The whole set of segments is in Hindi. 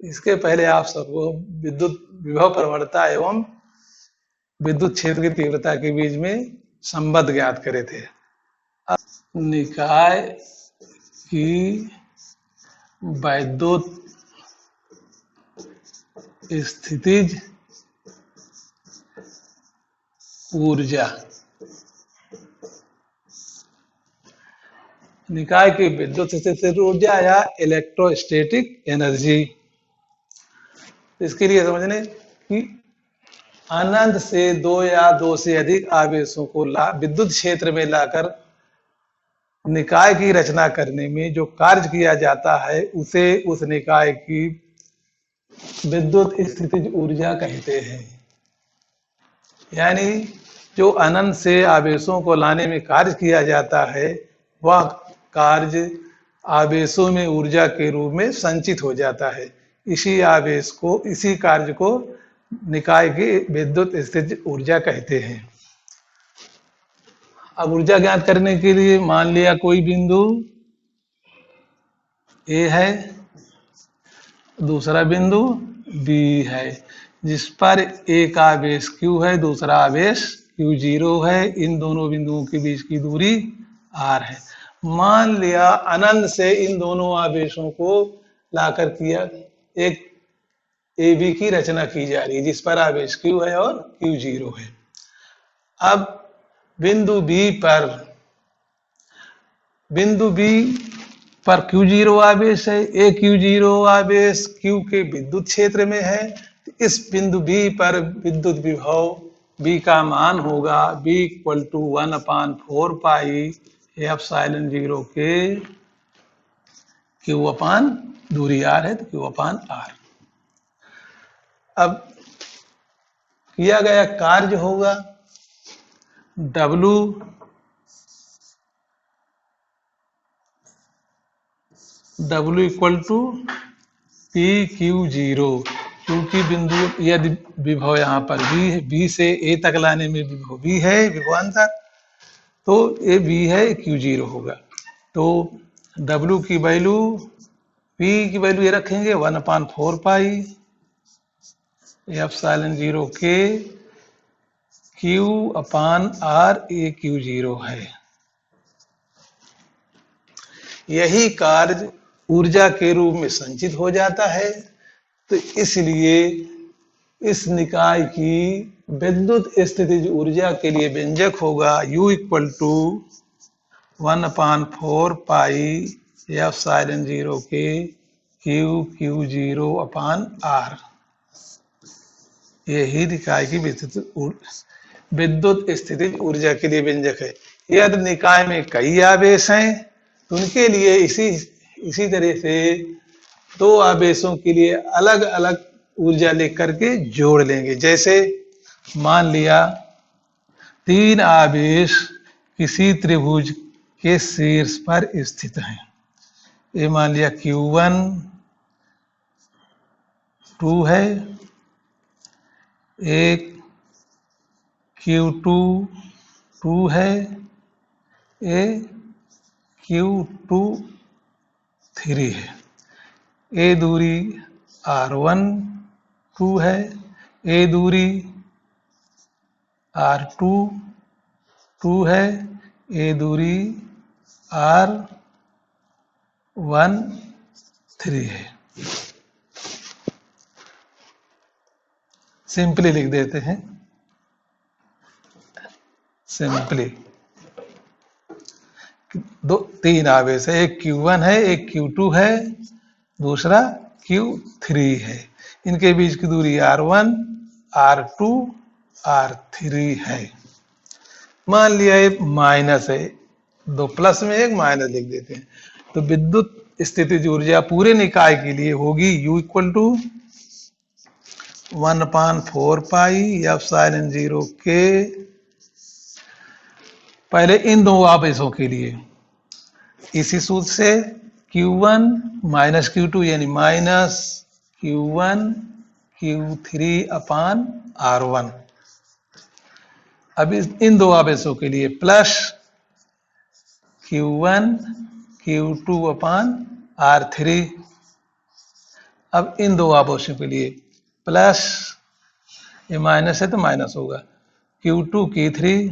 इसके पहले आप सबको विद्युत विभव प्रवणता एवं विद्युत क्षेत्र की तीव्रता के बीच में संबंध ज्ञात करे थे। निकाय की वैद्युत स्थितिज ऊर्जा, निकाय की विद्युत स्थितिज ऊर्जा या इलेक्ट्रोस्टैटिक एनर्जी। इसके लिए समझने कि अनंत से दो या दो से अधिक आवेशों को विद्युत क्षेत्र में लाकर निकाय की रचना करने में जो कार्य किया जाता है उसे उस निकाय की विद्युत स्थितिज ऊर्जा कहते हैं। यानी जो अनंत से आवेशों को लाने में कार्य किया जाता है वह कार्य आवेशों में ऊर्जा के रूप में संचित हो जाता है। इसी कार्य को निकाय की विद्युत स्थितिज ऊर्जा कहते हैं। अब ऊर्जा ज्ञात करने के लिए मान लिया कोई बिंदु ए है, दूसरा बिंदु बी है, जिस पर एक आवेश Q है, दूसरा आवेश Q0 है। इन दोनों बिंदुओं के बीच की दूरी R है। मान लिया अनंत से इन दोनों आवेशों को लाकर किया एक AB की रचना की जा रही है, जिस पर आवेश Q है और Q0 है। अब बिंदु B पर Q0 आवेश है। एक Q0 आवेश Q के विद्युत क्षेत्र में है। इस बिंदु B पर विद्युत विभव B का मान होगा B = 1/4 पाई ε0 के Q अपान दूरी R है तो Q/R। अब किया गया कार्य होगा W = PQ0, क्योंकि बिंदु यदि विभव यहाँ पर B से A तक लाने में विभव B है, विभवांतर, तो ये B है, Q0 होगा। तो W की वैल्यू, P की वैल्यू ये रखेंगे 1/4 पाई ε0 के Q/R ये Q0 है। यही कार्य ऊर्जा के रूप में संचित हो जाता है। तो इसलिए इस निकाय की विद्युत स्थितिज ऊर्जा के लिए व्यंजक होगा U = 1/4 पाई ε0 के Q0/R। यही निकाय की विद्युत स्थितिज ऊर्जा के लिए व्यंजक है। यदि निकाय में कई आवेश हैं तो उनके लिए इसी तरह से दो आवेशों के लिए अलग अलग ऊर्जा लेकर के जोड़ लेंगे। जैसे मान लिया 3 आवेश किसी त्रिभुज के शीर्ष पर स्थित हैं। ये मान लिया Q1 2 है, एक Q2 2 है, एक Q2 3 है। ए दूरी R1 2 है, ए दूरी R2 2 है, ए दूरी R1 3 है। सिंपली लिख देते हैं, सिंपली 3 आवेश है, एक Q1 है, एक Q2 है, दूसरा Q3 है। इनके बीच की दूरी R1 R2 R3 है। मान लिया ये माइनस है, 2 प्लस में एक माइनस लिख देते हैं। तो विद्युत स्थितिज ऊर्जा पूरे निकाय के लिए होगी U = 1/4 पाई ε0 के, पहले इन दो आवेशों के लिए इसी सूत्र से Q1 - Q2 यानी माइनस Q1 Q3/R1। अब इन दो आवेशों के लिए प्लस Q1 Q2/R3। अब इन दो आवेशों के लिए प्लस, ये माइनस है तो माइनस होगा, Q2 Q3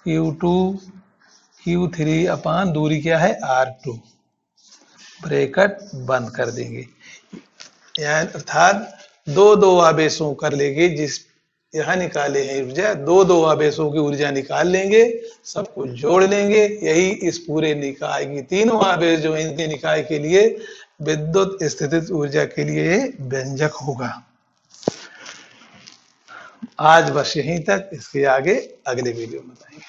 Q2 Q3 अपान दूरी क्या है R2, ब्रैकेट बंद कर देंगे। यानी अर्थात दो आवेशों कर लेंगे, जिस यहाँ निकाले हैं ऊर्जा, दो आवेशों की ऊर्जा निकाल लेंगे, सबको जोड़ लेंगे, यही इस पूरे निकाय की तीनों आवेश जो इनके निकाय के लिए विद्युत स्थितिज ऊर्जा के लिए व्यंजक होगा। आज बस यहीं तक, इसके आगे अगले वीडियो में बताएंगे।